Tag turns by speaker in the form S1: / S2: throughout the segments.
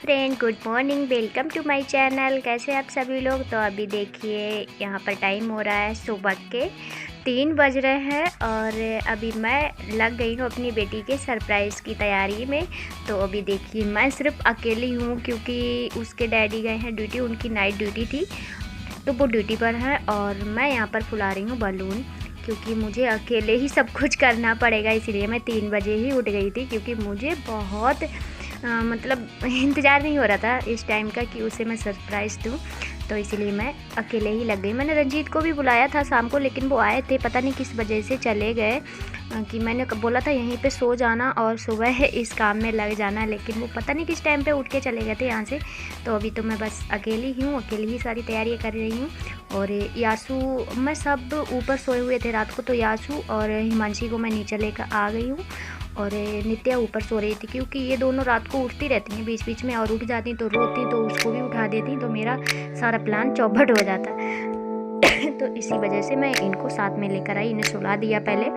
S1: Friend, good morning. Welcome to my channel. कैसे आप सभी लोग। तो अभी देखिए यहाँ पर टाइम हो रहा है सुबह के 3 बज रहे हैं और अभी मैं लग गई हूँ अपनी बेटी के सरप्राइज़ की तैयारी में। तो अभी देखिए मैं सिर्फ अकेली हूँ क्योंकि उसके डैडी गए हैं ड्यूटी, उनकी नाइट ड्यूटी थी तो वो ड्यूटी पर है और मैं यहाँ पर फुला रही हूँ बलून क्योंकि मुझे अकेले ही सब कुछ करना पड़ेगा। इसीलिए मैं 3 बजे ही उठ गई थी क्योंकि मुझे बहुत मतलब इंतज़ार नहीं हो रहा था इस टाइम का कि उसे मैं सरप्राइज़ दूँ। तो इसीलिए मैं अकेले ही लग गई। मैंने रंजीत को भी बुलाया था शाम को, लेकिन वो आए थे, पता नहीं किस वजह से चले गए। कि मैंने बोला था यहीं पे सो जाना और सुबह इस काम में लग जाना, लेकिन वो पता नहीं किस टाइम पे उठ के चले गए थे यहाँ से। तो अभी तो मैं बस अकेली ही हूँ, अकेली ही सारी तैयारियाँ कर रही हूँ। और यासू, मैं सब ऊपर सोए हुए थे रात को, तो यासू और हिमांशी को मैं नीचे लेकर आ गई हूँ और नित्या ऊपर सो रही थी क्योंकि ये दोनों रात को उठती रहती हैं बीच बीच में, और उठ जाती तो रोती तो उसको भी उठा देती, तो मेरा सारा प्लान चौपट हो जाता। तो इसी वजह से मैं इनको साथ में लेकर आई, इन्हें सुला दिया पहले,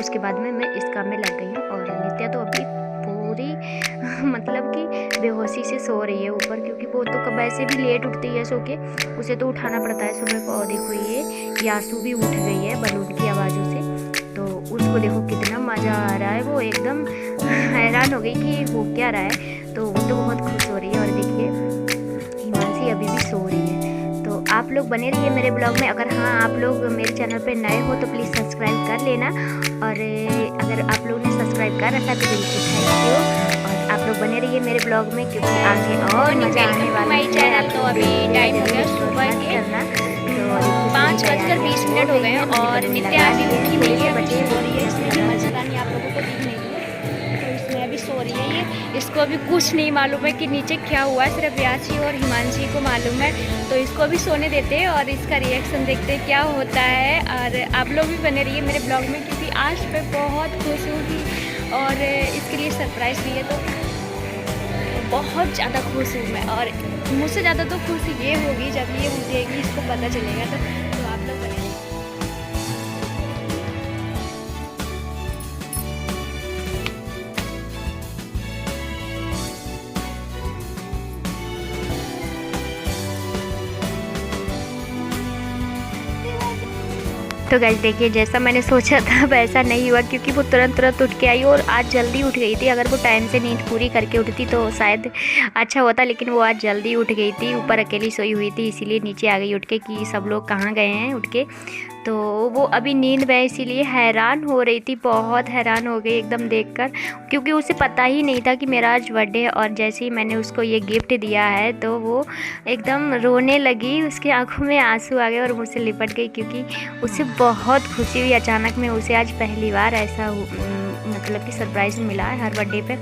S1: उसके बाद में मैं इस काम में लग गई हूँ। और नित्या तो अभी पूरी मतलब कि बेहोशी से सो रही है ऊपर, क्योंकि वो तो कब ऐसे भी लेट उठती है सो के, उसे तो उठाना पड़ता है सुबह को। और देखो ये यासू भी उठ गई है बलून की आवाज़ों से, तो उसको देखो कितना मज़ा आ रहा है। वो एकदम हैरान हो गई कि वो क्या रहा है, तो वो तो बहुत खुश हो रही है। और देखिए हिमांशी अभी भी सो रही है। तो आप लोग बने रहिए मेरे ब्लॉग में। अगर हाँ आप लोग मेरे चैनल पे नए हो तो प्लीज़ सब्सक्राइब कर लेना, और अगर आप लोग ने सब्सक्राइब कर रखा है तो बिल्कुल थैंक यू। और आप लोग बने रहिए मेरे ब्लॉग में क्योंकि आगे और मज़ा आने वाला है।
S2: चैनल तो अभी टाइम हो गया सुबह के 5:20 हो गए हैं और नित्या अभी उठी नहीं है, बच्चे सो रही है, इसलिए मच्छरदानी आप लोगों को दिख नहीं रही। तो इसमें अभी सो रही है ये, इसको अभी कुछ नहीं मालूम है कि नीचे क्या हुआ है, सिर्फ याशी और हिमांशी को मालूम है। तो इसको अभी सोने देते हैं और इसका रिएक्शन देखते हैं क्या होता है। और आप लोग भी बने रहिए मेरे ब्लॉग में क्योंकि आज मैं बहुत खुश हूँ कि और इसके लिए सरप्राइज़ भी है, तो बहुत ज़्यादा खुश हूँ मैं। और मुझसे ज़्यादा तो खुशी ये होगी जब ये उठेगी, इसको पता चलेगा। तो आप लोग बने।
S1: तो गाइस देखिए जैसा मैंने सोचा था वैसा नहीं हुआ, क्योंकि वो तुरंत उठ के आई और आज जल्दी उठ गई थी। अगर वो टाइम से नींद पूरी करके उठती तो शायद अच्छा होता, लेकिन वो आज जल्दी उठ गई थी। ऊपर अकेली सोई हुई थी इसीलिए नीचे आ गई उठ के कि सब लोग कहाँ गए हैं उठ के। तो वो अभी नींद में इसीलिए हैरान हो रही थी, बहुत हैरान हो गई एकदम देखकर, क्योंकि उसे पता ही नहीं था कि मेरा आज बर्थडे है। और जैसे ही मैंने उसको ये गिफ्ट दिया है तो वो एकदम रोने लगी, उसकी आंखों में आंसू आ गए और मुझसे लिपट गई, क्योंकि उसे बहुत खुशी हुई। अचानक में उसे आज पहली बार ऐसा मतलब कि सरप्राइज़ मिला है। हर बर्थडे पे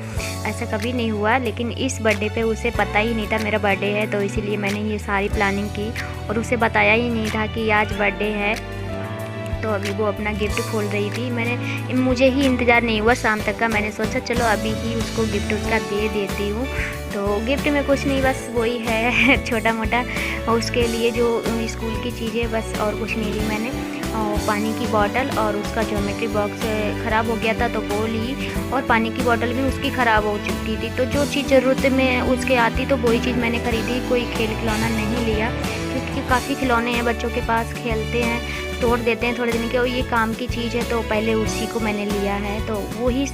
S1: ऐसा कभी नहीं हुआ, लेकिन इस बर्थडे पे उसे पता ही नहीं था मेरा बर्थडे है, तो इसीलिए मैंने ये सारी प्लानिंग की और उसे बताया ही नहीं था कि आज बर्थडे है। तो अभी वो अपना गिफ्ट खोल रही थी। मुझे ही इंतज़ार नहीं हुआ शाम तक का, मैंने सोचा चलो अभी ही उसको गिफ्ट उसका दे देती हूँ। तो गिफ्ट में कुछ नहीं, बस वही है छोटा मोटा उसके लिए जो स्कूल की चीज़ें, बस और कुछ नहीं ली मैंने। और पानी की बोतल और उसका ज्योमेट्री बॉक्स ख़राब हो गया था तो वो ली, और पानी की बोतल भी उसकी ख़राब हो चुकी थी। तो जो चीज़ ज़रूरत में उसके आती तो वही चीज़ मैंने ख़रीदी, कोई खेल खिलौना नहीं लिया, क्योंकि काफ़ी खिलौने हैं बच्चों के पास, खेलते हैं तोड़ देते हैं थोड़े दिन के, और ये काम की चीज़ है तो पहले उसी को मैंने लिया है। तो वही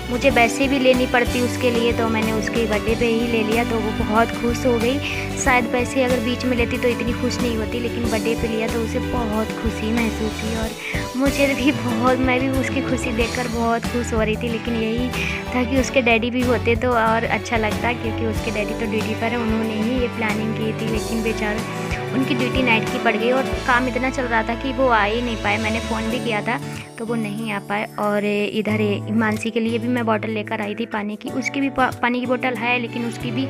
S1: मुझे वैसे भी लेनी पड़ती उसके लिए, तो मैंने उसके बर्थडे पे ही ले लिया, तो वो बहुत खुश हो गई। शायद पैसे अगर बीच में लेती तो इतनी खुश नहीं होती, लेकिन बर्थडे पे लिया तो उसे बहुत खुशी महसूस हुई और मुझे भी बहुत, मैं भी उसकी खुशी देखकर बहुत खुश हो रही थी। लेकिन यही था कि उसके डैडी भी होते तो और अच्छा लगता, क्योंकि उसके डैडी तो ड्यूटी पर है, उन्होंने ही ये प्लानिंग की थी, लेकिन बेचारे उनकी ड्यूटी नाइट की पड़ गई और काम इतना चल रहा था कि वो आ ही नहीं पाए। मैंने फ़ोन भी किया था तो वो नहीं आ पाए। और इधर हिमांशी के लिए भी मैं बोतल लेकर आई थी पानी की, उसकी भी पानी की बोतल है, लेकिन उसकी भी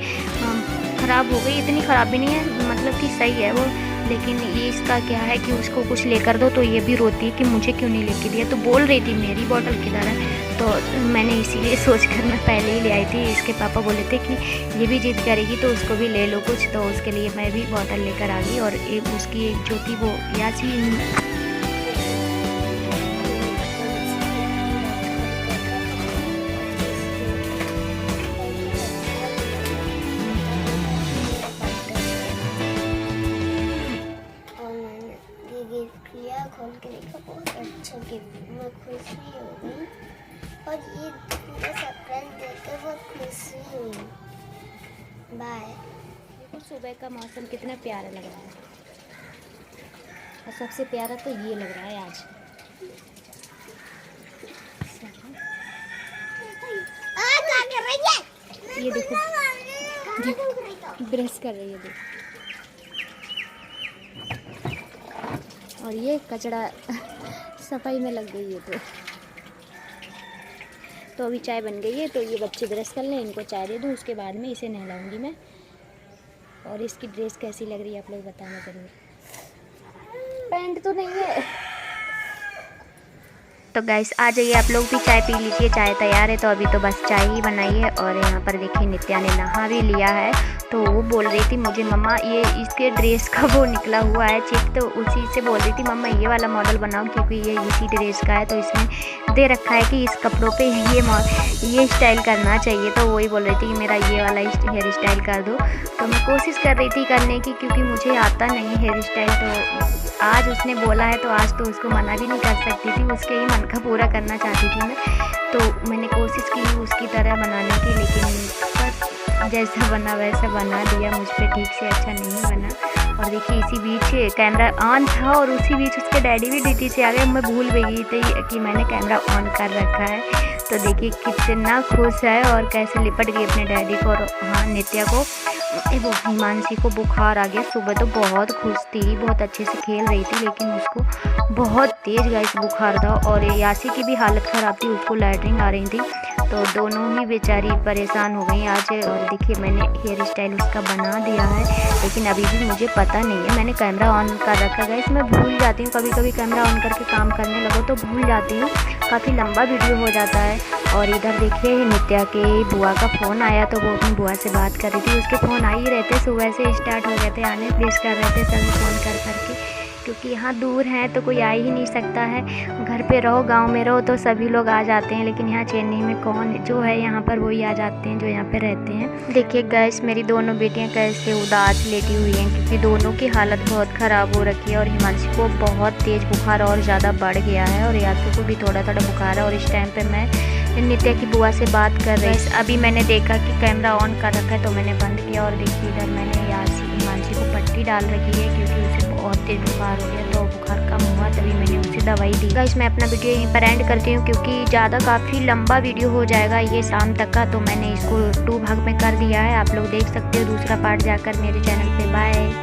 S1: ख़राब हो गई। इतनी ख़राब भी नहीं है, मतलब कि सही है वो, लेकिन ये इसका क्या है कि उसको कुछ लेकर दो तो ये भी रोती है कि मुझे क्यों नहीं लेके दिया। तो बोल रही थी मेरी बोतल किधर है, तो मैंने इसीलिए सोचकर मैं पहले ही ले आई थी। इसके पापा बोले थे कि ये भी जिद करेगी तो उसको भी ले लो कुछ, तो उसके लिए मैं भी बोतल लेकर आ गई। और एक उसकी एक जो थी वो याची
S3: बहुत अच्छा गिफ्ट, मैं खुश भी हो गई और ये पूरा सरप्राइज देकर बहुत खुशी हुई। बाय।
S2: देखो सुबह का मौसम कितना प्यारा लग रहा है और सबसे प्यारा तो ये लग रहा है आज।
S3: क्या कर रही है?
S2: ये देखो ब्रश कर रही है देखो। और ये कचरा सफाई में लग गई है तो अभी चाय बन गई है तो ये बच्चे ब्रश कर लें, इनको चाय दे दूँ, उसके बाद में इसे नहलाऊंगी मैं। और इसकी ड्रेस कैसी लग रही है आप लोग बताना ज़रूर। पैंट तो नहीं है।
S1: तो गाइस आ जाइए आप लोग भी चाय पी लीजिए, चाय तैयार है। तो अभी तो बस चाय ही बनाई है और यहाँ पर देखिए नित्या ने नहा भी लिया है। तो वो बोल रही थी मुझे मम्मा ये इसके ड्रेस का वो निकला हुआ है चिप, तो उसी से बोल रही थी मम्मा ये वाला मॉडल बनाओ क्योंकि ये इसी ड्रेस का है। तो इसमें दे रखा है कि इस कपड़ों पे ये स्टाइल करना चाहिए। तो वही बोल रही थी कि मेरा ये वाला हेयर स्टाइल कर दो। तो मैं कोशिश कर रही थी करने की क्योंकि मुझे आता नहीं हेयर स्टाइल। तो आज उसने बोला है तो आज तो उसको मना भी नहीं कर सकती थी, उसके ही मन का पूरा करना चाहती थी मैं। तो मैंने कोशिश की उसकी तरह बनाने की, लेकिन बस जैसा बना वैसा बना दिया, मुझ पे ठीक से अच्छा नहीं बना। और देखिए इसी बीच कैमरा ऑन था और उसी बीच उसके डैडी भी ड्यूटी से आ गए। मैं भूल गई थी कि मैंने कैमरा ऑन कर रखा है। तो देखिए कितना खुश है और कैसे लिपट गई अपने डैडी को। और हाँ नित्या को वो हिमांशी को बुखार आ गया। सुबह तो बहुत खुश थी, बहुत अच्छे से खेल रही थी, लेकिन उसको बहुत तेज़ गाइस बुखार था। और यासी की भी हालत ख़राब थी, उसको लैटरिन आ रही थी। तो दोनों ही बेचारी परेशान हो गई आज। और देखिए मैंने हेयर स्टाइल उसका बना दिया है, लेकिन अभी भी मुझे पता नहीं है। मैंने कैमरा ऑन कर रखा गाइस, मैं भूल जाती हूँ कभी कभी कैमरा ऑन करके काम करने लगो तो भूल जाती हूँ, काफ़ी लंबा वीडियो हो जाता है। और इधर देखिए नित्या के बुआ का फ़ोन आया तो वो अपनी बुआ से बात कर रही थी। उसके फ़ोन आ ही रहे थे, सुबह से स्टार्ट हो गए थे आने, प्रेस कर रहे थे सभी फ़ोन कर करके, क्योंकि यहाँ दूर हैं तो कोई आ ही नहीं सकता है। घर पे रहो, गांव में रहो तो सभी लोग आ जाते हैं, लेकिन यहाँ चेन्नई में कौन जो है यहाँ पर वही आ जाते हैं जो यहाँ पे रहते हैं। देखिए गैस मेरी दोनों बेटियाँ कैसे उदास लेटी हुई हैं, क्योंकि दोनों की हालत बहुत ख़राब हो रखी है। और हिमांशी को बहुत तेज़ बुखार और ज़्यादा बढ़ गया है और यासु को भी थोड़ा थोड़ा बुखार है। और इस टाइम पर मैं नित्या की बुआ से बात कर रही। अभी मैंने देखा कि कैमरा ऑन कर रखा है तो मैंने बंद किया। और देखिए इधर मैंने हिमांशी को पट्टी डाल रखी है क्योंकि उसे बहुत तेज़ बुखार हो गया। तो बुखार कम हुआ तभी मैंने उसे दवाई दी। गाइस मैं अपना वीडियो यहीं पर एंड करती हूँ क्योंकि ज़्यादा काफ़ी लंबा वीडियो हो जाएगा ये शाम तक का। तो मैंने इसको 2 भाग में कर दिया है, आप लोग देख सकते हो दूसरा पार्ट जाकर मेरे चैनल पे। बाय।